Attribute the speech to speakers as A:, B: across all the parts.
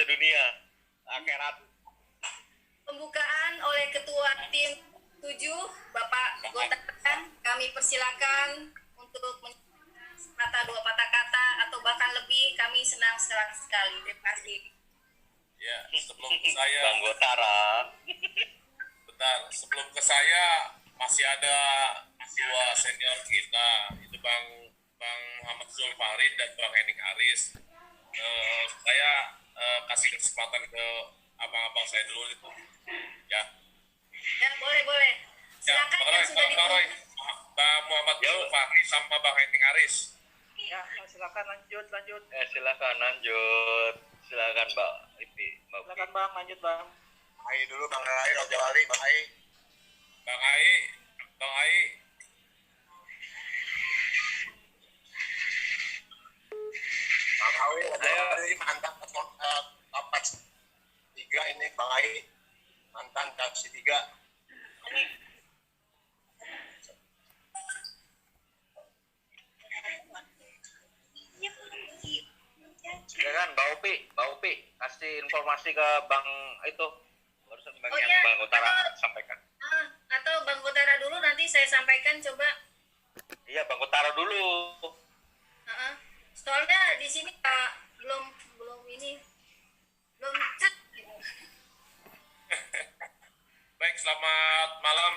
A: sedunia akhirat.
B: Pembukaan oleh Ketua Tim 7, Bapak Gotaran, kami persilakan untuk kata dua patah kata atau bahkan lebih. Kami senang sekali. Terima kasih.
C: Ya, sebelum saya
A: Bang Gotara.
C: bentar, sebelum ke saya masih ada dua senior kita, itu Bang Muhammad Zulfarid dan Bang Henning Aris. Saya kasih kesempatan ke abang-abang saya dulu itu. Ya.
B: Ya, boleh. Silakan
C: ya,
B: yang sudah ditunggu.
C: Bang Muhammad Zulfarid sama Bang Henning Aris.
D: Ya, silakan lanjut.
A: Silakan Mbak Ipi.
D: Silakan Bang, lanjut Bang.
E: Ai dulu Bang Ai, Raja Wali, Bang Ai.
C: Bang Ai.
E: Bang Ai, dari mantan Kapas 3 ini Bang Ai. Mantan Kapas 3.
A: Silakan Mbak Upi kasih informasi ke Bang itu barusan Bang yang
B: iya.
A: Bang Gotara sampaikan.
B: Atau Bang Gotara dulu, nanti saya sampaikan coba.
A: Iya, Bang Gotara dulu.
B: Soalnya di sini belum cek.
C: Baik, selamat malam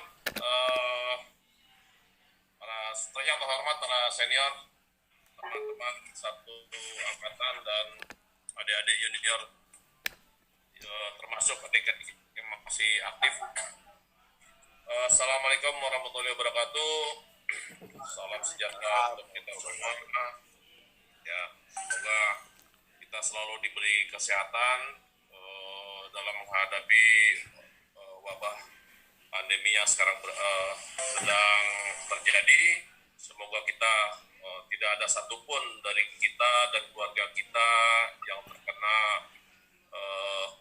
C: para yang terhormat, para senior, teman-teman satu angkatan dan adik-adik junior, termasuk adik-adik yang masih aktif. Assalamualaikum warahmatullahi wabarakatuh. Salam sejahtera untuk kita semua. Ya, semoga kita selalu diberi kesehatan dalam menghadapi wabah pandemi yang sekarang sedang terjadi. Semoga kita tidak ada satupun dari kita dan keluarga kita yang terkena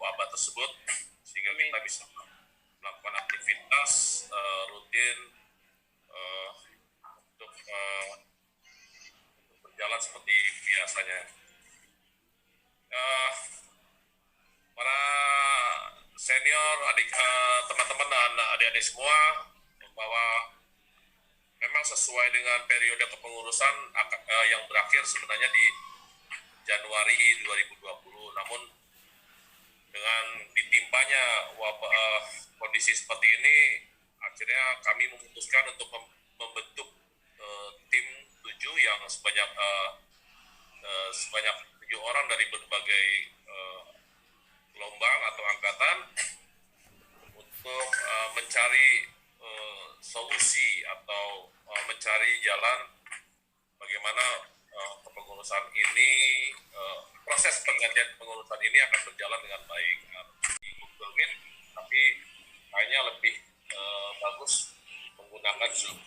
C: wabah tersebut, sehingga kita bisa melakukan aktivitas rutin untuk berjalan seperti biasanya. Para senior, teman-teman dan adik-adik semua, bahwa memang sesuai dengan periode kepengurusan yang berakhir sebenarnya di Januari 2020, namun dengan ditimpanya kondisi seperti ini, akhirnya kami memutuskan untuk membentuk tim 7 yang sebanyak 7 orang dari berbagai gelombang atau angkatan untuk mencari solusi atau mencari jalan bagaimana kepengurusan ini, proses penggantian pengurusan ini akan berjalan dengan baik di Google Meet, tapi kayaknya lebih bagus menggunakan Zoom.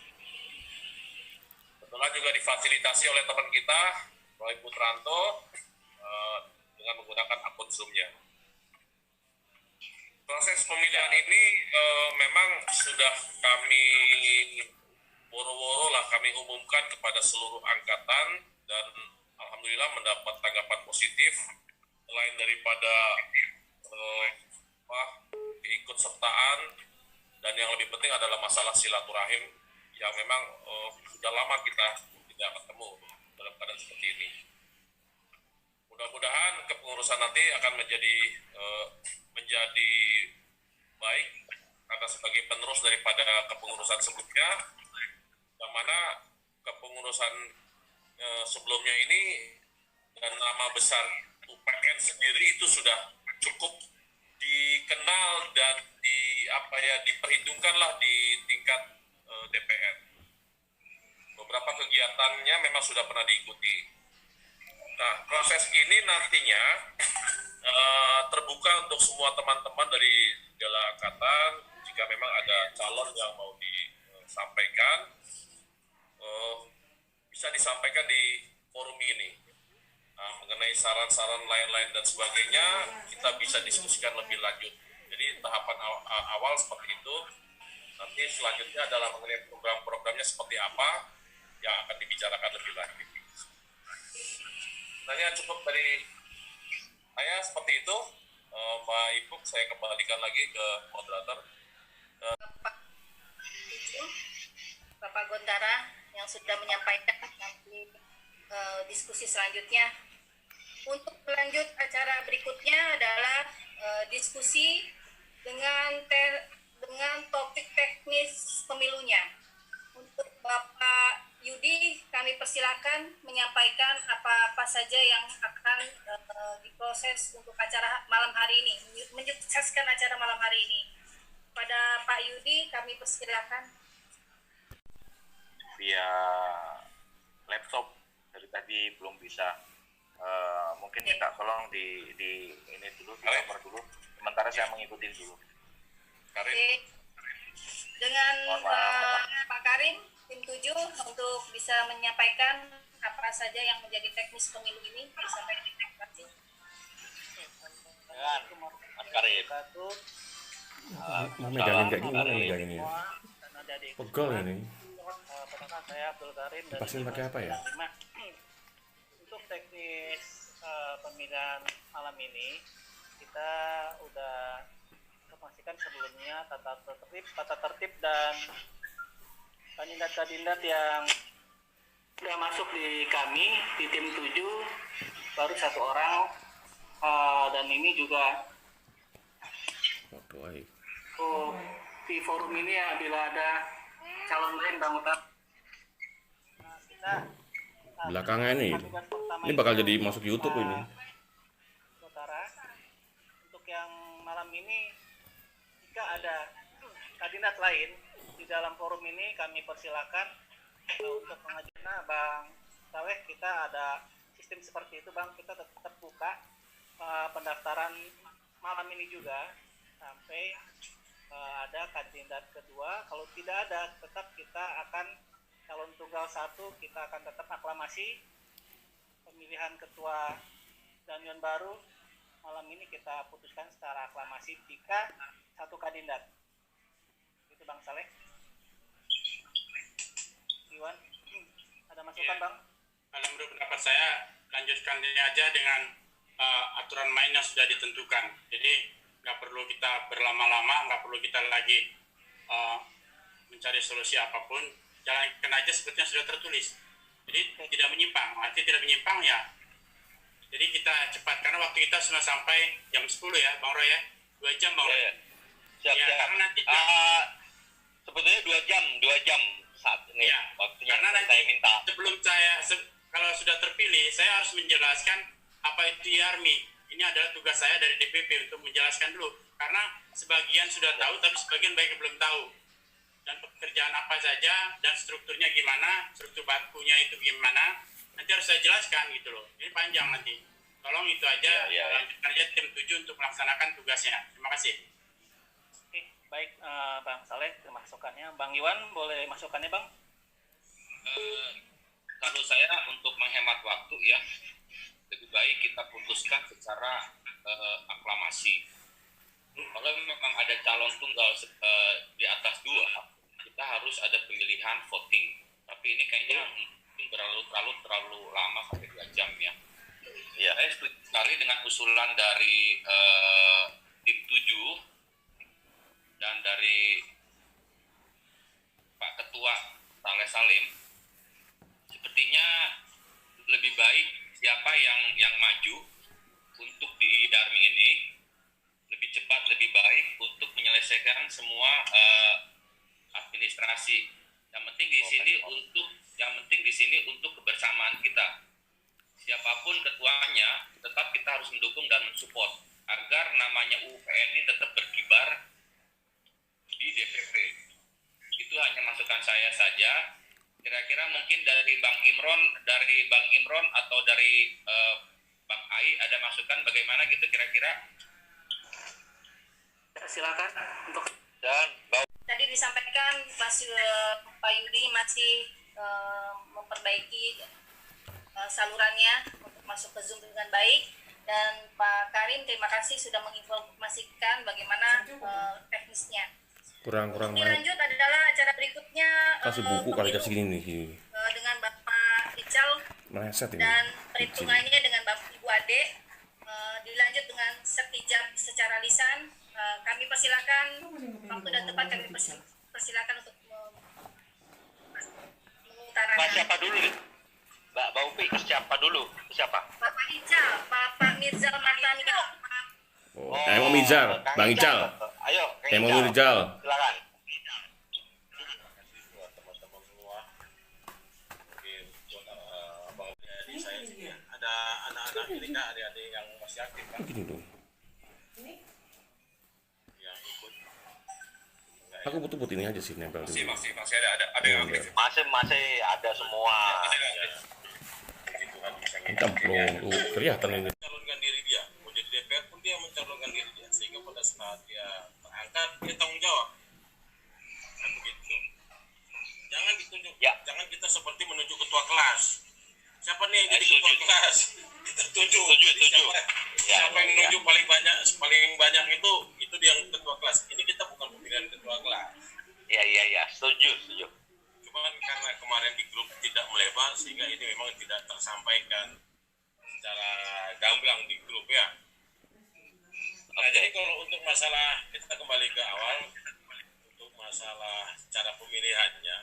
C: Kebetulan juga difasilitasi oleh teman kita, Roy Putranto, dengan menggunakan akun Zoom-nya. Proses pemilihan ini memang sudah kami woro-woro lah kami umumkan kepada seluruh angkatan, dan alhamdulillah mendapat tanggapan positif. Selain daripada keikutsertaan, dan yang lebih penting adalah masalah silaturahim yang memang sudah lama kita tidak ketemu dalam keadaan seperti ini. Mudah-mudahan kepengurusan nanti akan menjadi baik, karena sebagai penerus daripada kepengurusan sebelumnya, yang mana kepengurusan sebelumnya ini dan nama besar UPN sendiri itu sudah cukup dikenal dan diperhitungkanlah di tingkat DPR. Beberapa kegiatannya memang sudah pernah diikuti. Nah, proses ini nantinya terbuka untuk semua teman-teman dari segala angkatan. Jika memang ada calon yang mau disampaikan, bisa disampaikan di forum ini. Nah, mengenai saran-saran lain-lain dan sebagainya, kita bisa diskusikan lebih lanjut. Jadi tahapan awal seperti itu. Nanti selanjutnya adalah mengenai program-programnya seperti apa yang akan dibicarakan lebih lanjut. Sebenarnya cukup dari saya seperti itu. Pak Ipuk, saya kembalikan lagi ke moderator.
B: Bapak Gontara yang sudah menyampaikan nanti diskusi selanjutnya. Untuk lanjut acara berikutnya adalah diskusi dengan topik teknis pemilunya. Untuk Bapak Yudi, kami persilakan menyampaikan apa-apa saja yang akan diproses untuk acara malam hari ini, menyukseskan acara malam hari ini. Pada Pak Yudi, kami persilakan.
A: Via laptop dari tadi belum bisa. Mungkin minta tolong di ini dulu, di cover dulu. Sementara saya mengikuti dulu.
C: Karim.
B: Oke. Dengan Pak Karim, tim 7 untuk bisa menyampaikan apa saja yang menjadi teknis pemilu ini. Disampaikan. Terima kasih.
A: Mas Karim.
F: Megangin kayak gimana meganginnya? Pegel ini.
D: Perkenalkan saya Abdul Karim dari
F: Dipasin pakai apa ya?
D: 95. Untuk teknis pemilihan malam ini kita udah informasikan sebelumnya tata tertib dan kandidat-kandidat yang sudah masuk di kami di tim 7 baru 1 orang, dan ini juga di forum ini bila ada calon lain Bang Utara.
F: Belakangnya ini bakal jadi masuk YouTube ini.
D: Utara. Untuk yang malam ini, jika ada kandidat lain di dalam forum ini, kami persilakan untuk mengajukan. Nah, Bang Saleh, kita ada sistem seperti itu, Bang. Kita tetap buka pendaftaran malam ini juga sampai ada kandidat kedua. Kalau tidak ada, tetap kita akan calon tunggal 1, kita akan tetap aklamasi pemilihan ketua Danion baru. Malam ini kita putuskan secara aklamasi jika 1 kandidat. Itu Bang Saleh. Iwan, ada masukan
G: Ya.
D: Bang?
G: Kalau menurut pendapat saya, lanjutkan ini aja dengan aturan main yang sudah ditentukan. Jadi nggak perlu kita berlama-lama, nggak perlu kita lagi mencari solusi apapun. Jalankan aja seperti yang sudah tertulis. Jadi tidak menyimpang. Artinya tidak menyimpang ya. Jadi kita cepat, karena waktu kita sudah sampai jam 10 ya, Bang Roy ya. 2 jam Bang Roy.
A: Siap.
G: Karena nanti
A: Sebetulnya 2 jam saat ini
G: ya,
A: waktunya
G: karena nanti
A: saya minta.
G: sebelum kalau sudah terpilih, saya harus menjelaskan apa itu IARMI. Ini adalah tugas saya dari DPP untuk menjelaskan dulu. Karena sebagian sudah tahu, tapi sebagian baik belum tahu. Dan pekerjaan apa saja, dan strukturnya gimana, struktur bakunya itu gimana, nanti harus saya jelaskan gitu loh. Ini panjang nanti. Tolong itu aja, lanjutkan aja tim 7 untuk melaksanakan tugasnya. Terima kasih.
D: Oke, baik Bang Saleh, masukannya. Bang Iwan, boleh masukannya Bang?
H: Kalau saya untuk menghemat waktu ya, lebih baik kita putuskan secara aklamasi. Kalau memang ada calon tunggal di atas 2, kita harus ada pemilihan voting. Tapi ini kayaknya mungkin terlalu lama sampai 2 jam ya. Ya, saya setuju sekali dengan usulan dari tim 7 dan dari Pak Ketua Saleh Salim. Sepertinya lebih baik siapa yang maju untuk di Darmi ini lebih cepat, lebih baik untuk menyelesaikan semua administrasi. Yang penting di sini untuk kebersamaan kita. Siapapun ketuanya, tetap kita harus mendukung dan mensupport agar namanya UPN ini tetap berkibar di DPP. Itu hanya masukan saya saja. Kira-kira mungkin dari Bang Imron atau dari Bang Ai ada masukan bagaimana gitu kira-kira?
D: Silakan untuk
B: Tadi disampaikan Pak Yudi masih memperbaiki salurannya untuk masuk ke Zoom dengan baik, dan Pak Karim terima kasih sudah menginformasikan bagaimana teknisnya.
F: Kurang
B: Ini
F: naik.
B: lanjut adalah acara berikutnya,
F: Kasih buku kali kasih gini nih.
B: dengan Bapak Ical
F: Meleset ini.
B: dan perhitungannya dengan Bapak Ibu Ade. dilanjut dengan sertijab secara lisan. Kami persilakan waktu dan tempat kami persilakan untuk mengutarakan.
E: Siapa dulu nih? Mbak Upi, siapa dulu? Siapa?
B: Bapak Ical, Bapak Mirzal Martania.
F: Oh, Emang Mirzal, Bang Ical.
E: Ayo,
F: Emang Mirzal.
E: silakan.
C: Teman-teman semua, mungkin abang adik saya sini ada anak-anak ini kak, adik-adik yang masih aktif kan,
F: Begini dong.
C: yang ikut.
F: Aku butuh ini aja sih nempel dulu.
C: Masih ada yang aktif.
E: Masih ada semua.
F: Kita belum kelihatan ini.
C: Mencalonkan diri dia, mau jadi DPR pun dia mencalonkan diri dia, sehingga pada saat dia terangkat dia tanggung jawab, kan begitu. Jangan ditunjuk, jangan kita seperti menunjuk ketua kelas. Siapa nih yang jadi ketua kelas? Kita tunjuk. Siapa yang menunjuk paling banyak itu dia yang ketua kelas. Ini kita bukan pemilihan ketua kelas.
E: Iya, setuju.
C: Cuman karena kemarin di grup tidak melebar sehingga ini memang tidak tersampaikan secara gamblang di grup ya. Nah, jadi kalau untuk masalah, kita kembali ke awal, untuk masalah cara pemilihannya,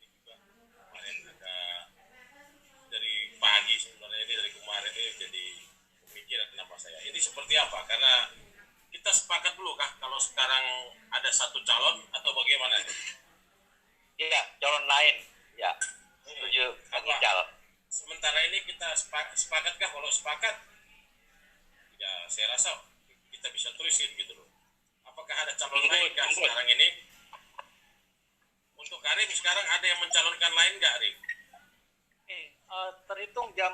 C: ini juga kemarin ada dari pagi sebenarnya, ini dari kemarin ini jadi pemikiran nama saya. Ini seperti apa? Karena kita sepakat dulu kah kalau sekarang ada satu calon atau bagaimana?
E: Iya, calon lain. Ya, setuju. Bang Ical.
C: Sementara ini kita sepakatkah? Kalau sepakat, ya saya rasa kita bisa tulisin gitu loh. Apakah ada calon lain kah sekarang ini? Untuk Karim sekarang ada yang mencalonkan lain nggak, Rim?
D: Terhitung jam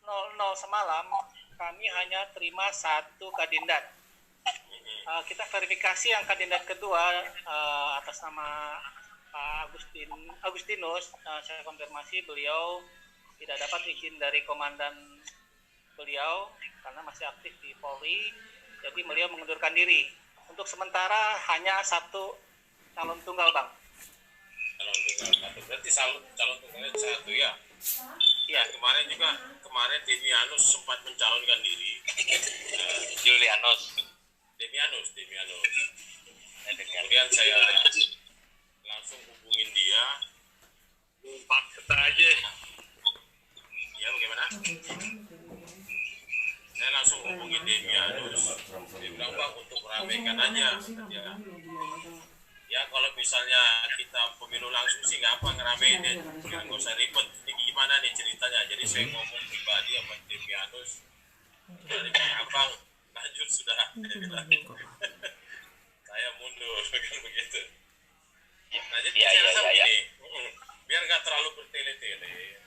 D: 00 semalam, kami hanya terima 1 kandidat. Kita verifikasi yang kandidat kedua atas nama Pak Agustinus, saya konfirmasi beliau tidak dapat izin dari komandan beliau karena masih aktif di Polri, jadi beliau mengundurkan diri. Untuk sementara hanya 1 calon tunggal, Bang.
C: Calon tunggal satu, berarti calon tunggalnya 1 ya? Iya, kemarin Demianus sempat mencalonkan diri. Demianus. Kemudian saya langsung hubungin dia. Paksa aja. Ya bagaimana? Saya langsung hubungin Demianus. Dia bilang, Bang, untuk ramekan aja. Ya kalau misalnya kita pemilu langsung sih nggak apa ngeramein ya, nggak usah ribet. Ini gimana nih ceritanya? Jadi saya ngomong pribadi sama Demianus. Dari Abang lanjut sudah. Saya mundur kan begitu. Nah jadi saya rasa begini, biar nggak terlalu bertele-tele,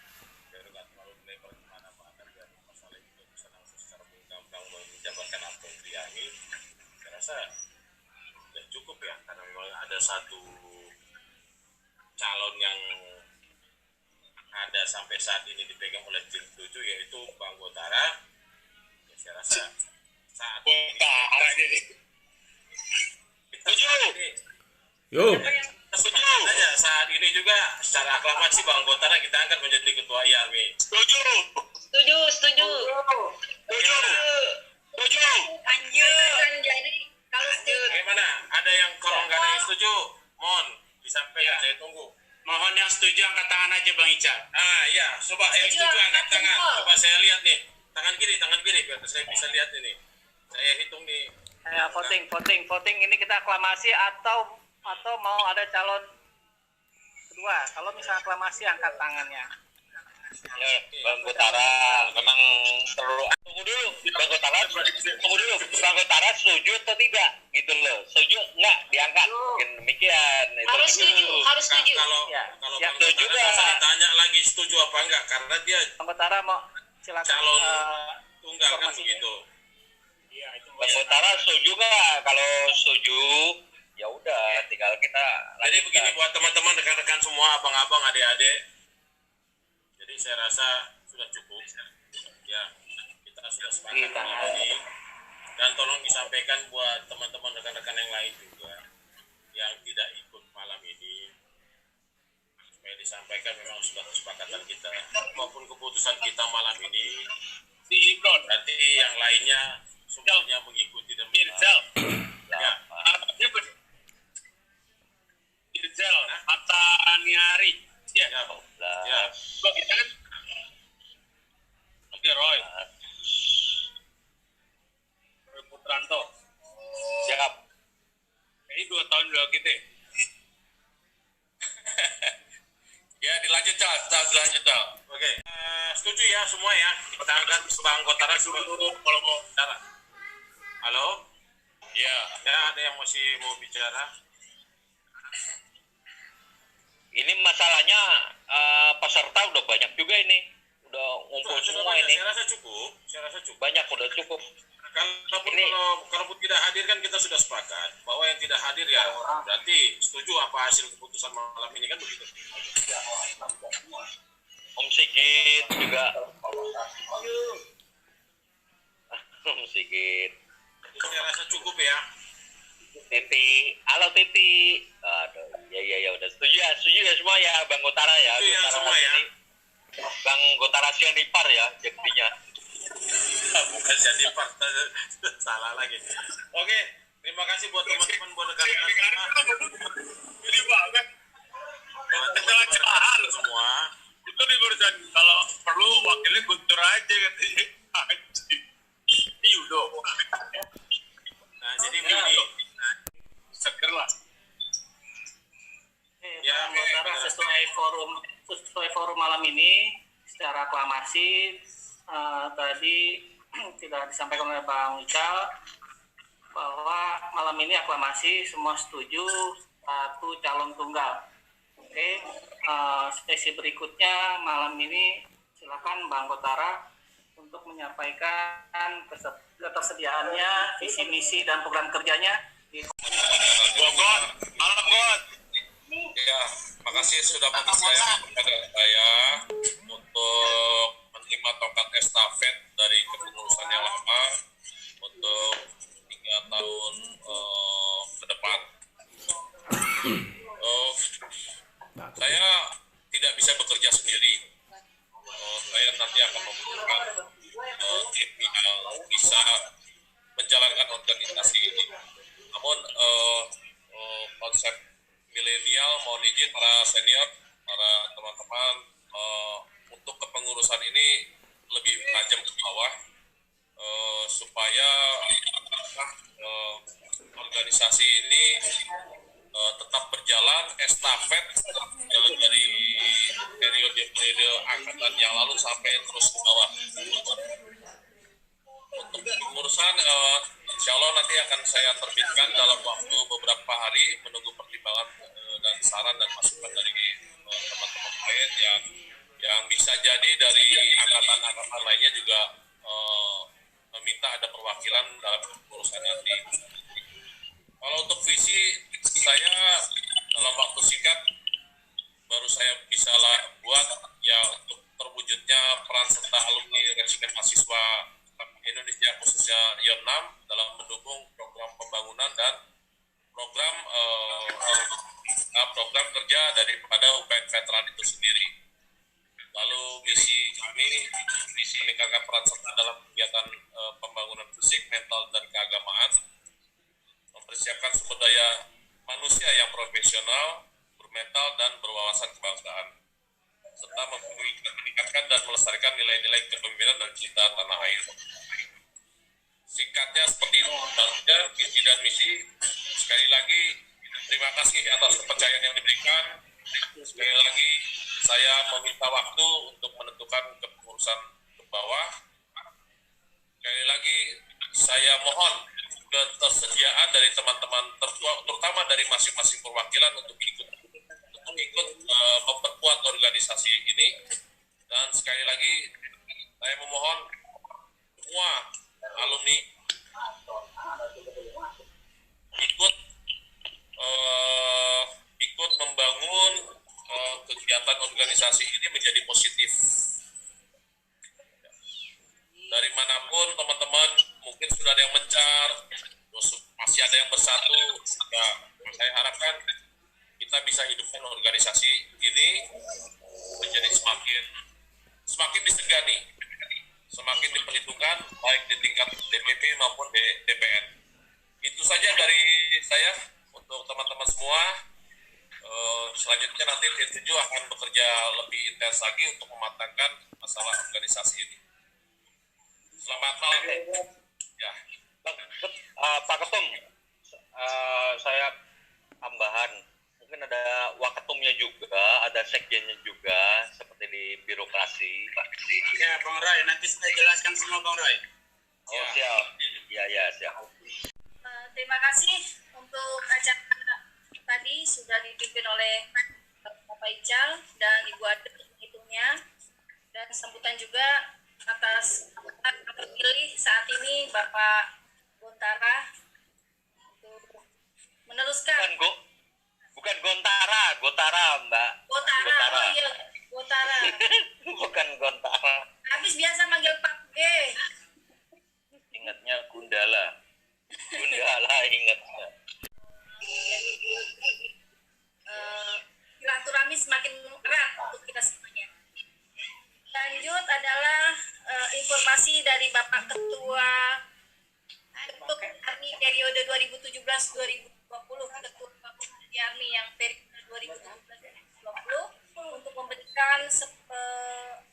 C: biar nggak terlalu melebar kemana-mana, biar masalah itu bisa langsung secara gamblang menjabarkan apa yang diambil. Saya rasa sudah cukup ya, karena memang ada 1 calon yang ada sampai saat ini dipegang oleh tim 7, yaitu Bang Gotara. Ya, saya rasa saat ini kita aja saat ini juga secara aklamasi Bang Gotara kita angkat menjadi ketua IARMI. Setuju.
B: Anjur. Jadi kalau
C: Bagaimana? Ada yang kalau nggak ada yang setuju, mohon disampaikan, saya tunggu.
G: Mohon yang setuju angkat tangan aja Bang Ical.
C: Iya, coba yang setuju angkat tangan. Coba saya lihat nih, tangan kiri biar saya bisa lihat ini. Saya hitung nih.
D: Voting ini kita aklamasi atau mau ada calon kedua. Kalau misalnya aklamasi angkat tangannya.
E: Ya, Bang Gotara memang perlu tunggu dulu. Bang Gotara setuju atau tidak gitu loh. Setuju nggak diangkat? Mungkin demikian.
B: harus setuju.
C: Kalau Bang Gotara saya tanya lagi setuju apa enggak, karena dia
D: Bang Gotara mau silakan
C: calon tunggal kan begitu.
E: Bang Gotara setuju nggak? Kalau setuju ya udah tinggal kita.
C: Jadi begini buat teman-teman, rekan-rekan semua, abang-abang, adik-adik. Jadi saya rasa sudah cukup. Ya, kita sudah sepakat ini. Dan tolong disampaikan buat teman-teman rekan-rekan yang lain juga yang tidak ikut malam ini, supaya disampaikan memang sudah kesepakatan kita maupun keputusan kita malam ini Nanti yang lainnya semuanya mengikuti dan
E: Irzal.
C: ya.
E: Irzal, Hatta Aniari. Ya.
C: Ya.
E: Ya. Kita kan. Oke, Roy. Roy Putranto. Siap. Ini 2 tahun dulu kita.
C: Ya, dilanjut, dilanjut. Oke. Setuju ya semua ya. Kita angkat Bang Kotara dulu kalau mau bicara. Halo?
E: Ya.
C: Ya, ada yang masih mau bicara?
E: Ini masalahnya peserta udah banyak juga ini. Udah ngumpul semua ini.
C: Saya rasa cukup.
E: Banyak, udah cukup.
C: Kalaupun tidak hadir kan kita sudah sepakat bahwa yang tidak hadir ya berarti setuju apa hasil keputusan malam ini kan begitu.
E: Om Sigit juga. Om Sigit.
C: Saya rasa cukup ya.
E: Titi, halo Titi. Aduh, ya udah setuju ya semua ya Bang Gotara ya.
C: Setuju ya semua ya.
E: Bang Gotara Sianipar ya jadinya.
C: Bukan jadi partai, salah lagi. Oke, terima kasih buat teman-teman buat rekan-rekan
E: Ini banget.
C: Kita semua.
E: Itu di urusan kalau perlu wakilnya Guntur aja katanya. Yudo.
C: Nah, jadi begini.
E: Seger lah.
C: Ya,
D: sesuai forum malam ini secara aklamasi tadi tidak disampaikan oleh Bang Ical bahwa malam ini aklamasi semua setuju 1 calon tunggal. Oke, sesi berikutnya malam ini silakan Bang Kotara untuk menyampaikan ketersediaannya, visi misi dan program kerjanya di
E: Bogor, malam God.
C: Ya, makasih sudah berkenan kepada saya untuk menerima tongkat estafet dari kepengurusan yang lama untuk 3 tahun ke depan. Saya tidak bisa bekerja sendiri. Saya nanti akan membutuhkan tim yang bisa menjalankan organisasi ini. Namun konsep milenial, mohon izin para senior, para teman-teman, untuk kepengurusan ini lebih tajam ke bawah supaya organisasi ini tetap berjalan estafet dari periode angkatan yang lalu sampai terus ke bawah. Untuk pengurusan insya Allah nanti akan saya terbitkan dalam waktu beberapa hari menunggu pertimbangan dan saran dan masukan dari teman-teman lain yang bisa jadi dari angkatan-angkatan lainnya juga meminta ada perwakilan dalam pengurusan nanti. Kalau untuk visi saya dalam waktu singkat baru saya bisa buat ya untuk terwujudnya peran serta alumni Resimen Mahasiswa Indonesia khususnya ION 6 dalam mendukung program pembangunan dan program kerja daripada UPN Veteran itu sendiri. Lalu misi kami meningkatkan peran serta dalam kegiatan pembangunan fisik, mental, dan keagamaan, mempersiapkan sumber daya manusia yang profesional, bermental, dan berwawasan kebangsaan, serta meningkatkan dan melestarikan nilai-nilai kepemimpinan dan cinta tanah air. Singkatnya seperti itu, visi dan misi. Sekali lagi, terima kasih atas kepercayaan yang diberikan. Sekali lagi, saya meminta waktu untuk menentukan kepengurusan ke bawah. Sekali lagi, saya mohon ketersediaan dari teman-teman terutama dari masing-masing perwakilan untuk ikut memperkuat organisasi ini. Dan sekali lagi, saya memohon semua alumni ikut membangun kegiatan organisasi ini menjadi positif. Dari manapun teman-teman mungkin sudah ada yang mencar, masih ada yang bersatu, ya saya harapkan kita bisa hidupkan organisasi ini menjadi semakin disegani, semakin diperhitungkan baik di tingkat DPP maupun di DPR. Itu saja dari saya untuk teman-teman semua. Selanjutnya nanti tim 7 akan bekerja lebih intens lagi untuk mematangkan masalah organisasi ini. Selamat malam. Ya.
E: Pak Ketum, saya tambahan, mungkin ada waketumnya juga, ada sekjennya juga, seperti di birokrasi.
G: Ya, Bang Roy, nanti saya jelaskan semua, Bang Roy.
E: Oh, ya. Siap. Ya, siap.
B: Terima kasih untuk acara tadi sudah dipimpin oleh Bapak Ical dan Ibu Ade penghitungnya, dan sambutan juga atas terpilih saat ini Bapak Gontara untuk meneruskan.
E: Bukan Gontara, Mbak.
B: Gotara. Oh iya, Gotara.
E: Bukan Gontara.
B: Habis biasa manggil Pak G.
E: Ingatnya Gundala. Gundala ingatnya.
B: Silaturahmi semakin erat untuk kita semuanya. Lanjut adalah informasi dari Bapak Ketua ARMI periode 2017-2020, Ketua ARMI yang periode 2017-2020, untuk memberikan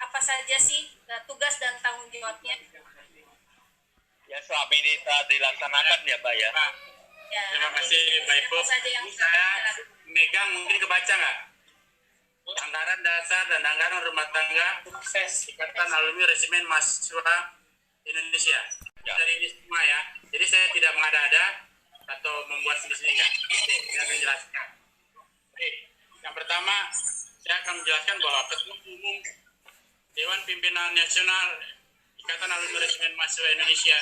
B: apa saja sih tugas dan tanggung jawabnya.
E: Ya, selama ini telah dilaksanakan ya, Pak ya.
B: Ya,
G: Terima kasih, Pak Ibu. Saya megang, mungkin kebaca nggak? Anggaran dasar dan anggaran rumah tangga Ikatan Alumni Resimen Mahasiswa Indonesia. Dari ini semua ya. Jadi saya tidak mengada-ada atau membuat sendiri-sendiri nggak. Saya akan jelaskan. Yang pertama, saya akan menjelaskan bahwa Ketua Umum Dewan Pimpinan Nasional Ikatan Alumni Resimen Mahasiswa Indonesia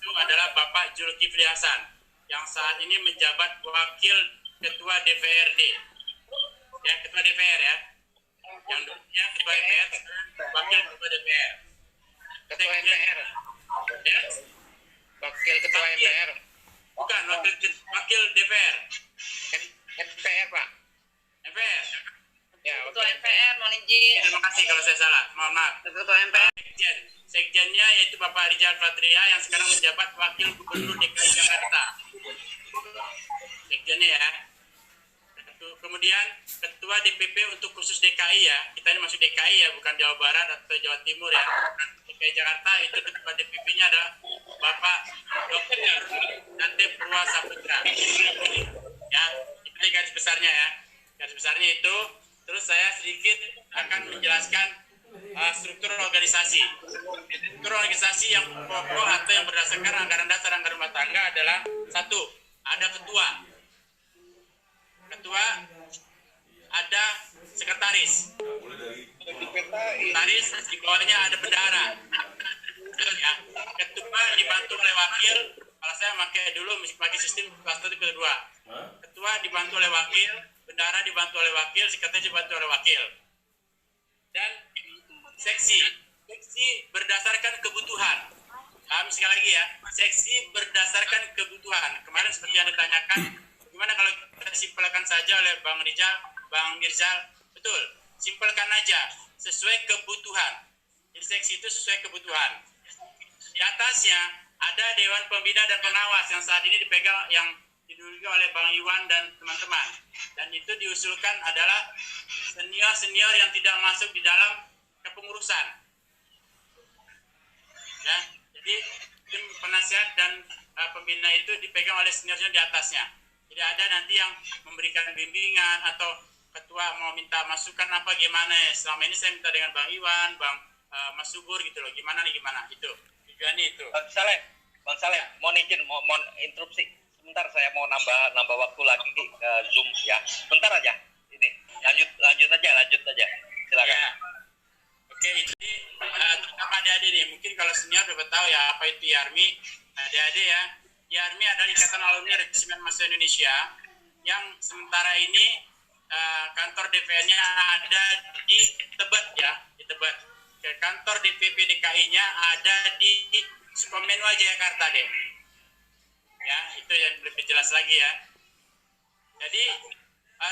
G: itu adalah Bapak Zulkifli Hasan, yang saat ini menjabat Wakil Ketua DPRD. Ya, Ketua DPR ya. Yang dulunya Ketua DPR, Wakil Ketua DPR.
H: Ketua MPR.
G: Ya?
H: Wakil Ketua MPR.
G: Bukan, Wakil DPR.
H: MPR, Pak.
G: MPR.
H: Ya,
B: Ketua MPR, mohon izin.
G: Terima kasih kalau saya salah. Mohon maaf.
B: Ketua MPR.
G: Sekjennya yaitu Bapak Rizal Patria yang sekarang menjabat Wakil Gubernur DKI Jakarta. Sekjennya ya. Kemudian Ketua DPP untuk khusus DKI ya. Kita ini masuk DKI ya, bukan Jawa Barat atau Jawa Timur ya. DKI Jakarta itu Ketua DPP-nya adalah Bapak Dr. Nante Purwasaputra. Ya, itu garis besarnya ya. Garis besarnya itu. Terus saya sedikit akan menjelaskan struktur organisasi. Struktur organisasi yang pokok atau yang berdasarkan anggaran dasar anggaran rumah tangga adalah satu, ada ketua. Ketua, ada sekretaris. Sekretaris di bawahnya ada bendahara. Ya, ketua dibantu oleh wakil. Kalau saya pakai sistem klaster kedua. Ketua dibantu oleh wakil, bendahara dibantu oleh wakil, sekretaris dibantu oleh wakil. Dan seksi berdasarkan kebutuhan. Sekali lagi ya, seksi berdasarkan kebutuhan. Kemarin seperti yang ditanyakan, gimana kalau kita simpelkan saja oleh Bang Rizal, Bang Mirzal? Betul, simpelkan aja, sesuai kebutuhan. Jadi seksi itu sesuai kebutuhan. Di atasnya ada Dewan Pembina dan Pengawas yang saat ini dipegang, yang diduduki oleh Bang Iwan dan teman-teman. Dan itu diusulkan adalah senior-senior yang tidak masuk di dalam kepengurusan. Ya, jadi tim penasihat dan pembina itu dipegang oleh senior-senior di atasnya. Jadi ada nanti yang memberikan bimbingan atau ketua mau minta masukan apa gimana ya. Selama ini saya minta dengan Bang Iwan, Bang Mas Subur gitu loh. Gimana itu. Tujuannya itu.
E: Bang Saleh, mohon izin, mohon interupsi. Sebentar, saya mau nambah waktu lagi ke Zoom ya. Bentar aja. Ini lanjut aja. Silakan.
G: Ya. Oke, jadi terutama adik-adik nih, mungkin kalau senior sudah tahu ya apa itu IARMI. Adik-adik ya, IARMI adalah Ikatan Alumni Resimen Mahasiswa Indonesia yang sementara ini kantor DPR-nya ada di Tebet ya, di Tebet. Kantor DPP DKI-nya ada di Sukomenwa, Jakarta deh. Ya, itu yang lebih jelas lagi ya. Jadi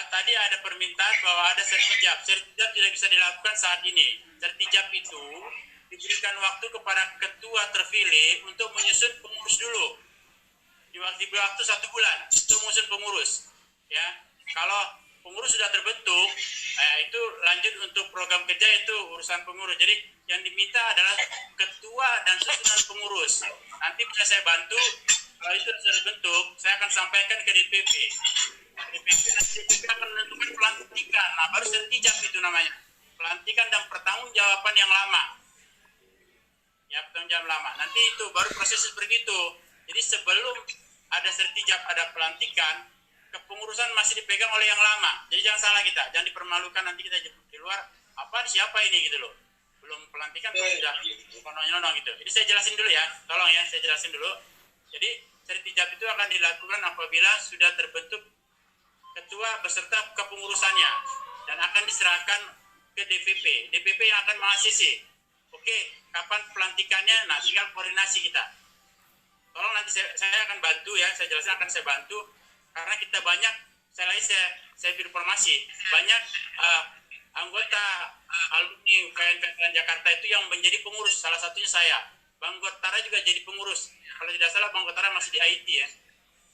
G: tadi ada permintaan bahwa ada sertijab. Sertijab tidak bisa dilakukan saat ini. Sertijab itu diberikan waktu kepada ketua terpilih untuk menyusun pengurus dulu. Diberi waktu 1 bulan untuk menyusun pengurus. Ya, kalau pengurus sudah terbentuk, itu lanjut untuk program kerja itu urusan pengurus. Jadi yang diminta adalah ketua dan susunan pengurus. Nanti bisa saya bantu. Kalau itu sudah terbentuk, saya akan sampaikan ke DPP. DPP nanti akan menentukan pelantikan. Nah, baru sertijab itu namanya. Pelantikan dan pertanggungjawaban yang lama. Ya, pertanggungjawaban lama. Nanti itu baru proses seperti itu. Jadi sebelum ada sertijab, ada pelantikan, kepengurusan masih dipegang oleh yang lama. Jadi jangan salah kita, jangan dipermalukan nanti kita di luar. Apa siapa ini gitu loh. Belum pelantikan sudah nyonong gitu. Jadi saya jelasin dulu ya. Tolong ya, saya jelasin dulu. Jadi sertijab itu akan dilakukan apabila sudah terbentuk ketua beserta kepengurusannya dan akan diserahkan ke DPP. DPP yang akan mengasisi. Oke, kapan pelantikannya? Nah, tinggal koordinasi kita. Tolong nanti saya akan bantu ya, saya jelaskan akan saya bantu karena kita banyak. Saya informasi banyak anggota alumni UKM Veteran Jakarta itu yang menjadi pengurus. Salah satunya saya. Bang Gotara juga jadi pengurus. Kalau tidak salah Bang Gotara masih di IT ya.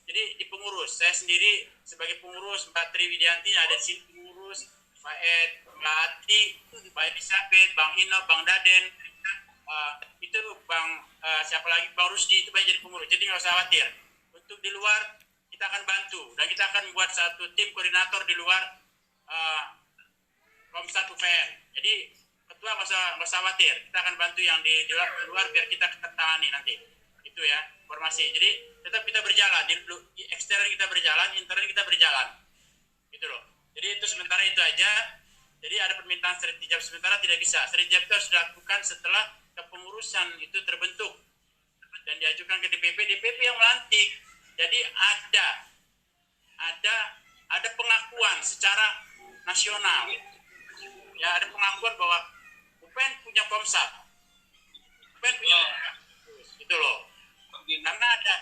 G: Jadi di pengurus. Saya sendiri sebagai pengurus, Mbak Tri Widianti ada di sini pengurus, Pak Ed, Mbak Ati, Mbak Elisabeth, Bang Ino, Bang Daden, itu Bang siapa lagi, Bang Rusdi itu banyak jadi pengurus. Jadi nggak usah khawatir. Untuk di luar kita akan bantu dan kita akan membuat satu tim koordinator di luar Komsat UPN. Jadi ketua nggak usah khawatir, kita akan bantu yang di luar biar kita tangani nanti. Itu ya informasi. Jadi tetap kita berjalan di eksternal kita berjalan, internal kita berjalan. Gitu loh. Jadi itu sementara itu aja. Jadi ada permintaan sertijab sementara tidak bisa. Sertijab itu harus dilakukan setelah kepengurusan itu terbentuk dan diajukan ke DPP. DPP yang melantik. Jadi ada pengakuan secara nasional. Ya, ada pengakuan bahwa UPN punya Komsat. UPN punya itu loh. Karena ada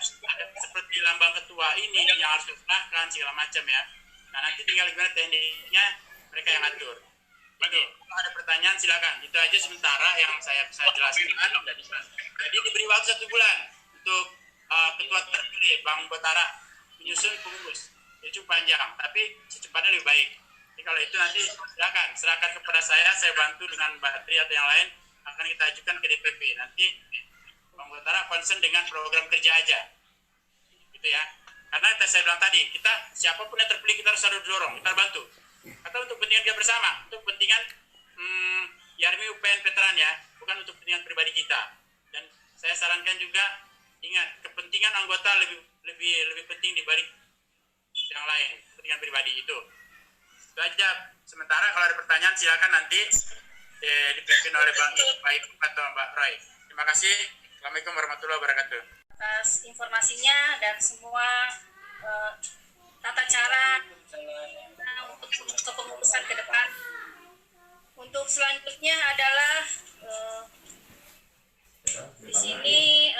G: seperti lambang ketua ini yang harus diserahkan segala macam ya. Nah, nanti tinggal gimana tekniknya mereka yang atur. Itu. Kalau ada pertanyaan silakan. Itu aja sementara yang saya bisa jelaskan. Jadi diberi waktu 1 bulan untuk ketua terpilih Bang Gotara menyusun pengurus. Itu panjang, tapi secepatnya lebih baik. Jadi kalau itu nanti silakan serahkan kepada saya bantu dengan Mbak Tri atau yang lain akan kita ajukan ke DPP. Nanti Bang Gotara concern dengan program kerja aja, gitu ya. Karena saya bilang tadi, kita siapapun yang terpilih kita harus dorong, kita bantu. Atau untuk kepentingan kita bersama, untuk kepentingan YARMI UPN Veteran ya, bukan untuk kepentingan pribadi kita. Dan saya sarankan juga ingat kepentingan anggota lebih penting dibalik yang lain, kepentingan pribadi itu. Itu aja. Sementara kalau ada pertanyaan silakan nanti dipimpin oleh Bang Baik atau Mbak Roy. Terima kasih. Assalamualaikum warahmatullahi wabarakatuh.
B: Atas informasinya dan semua tata cara untuk kepengurusan ke depan. Untuk selanjutnya adalah di sini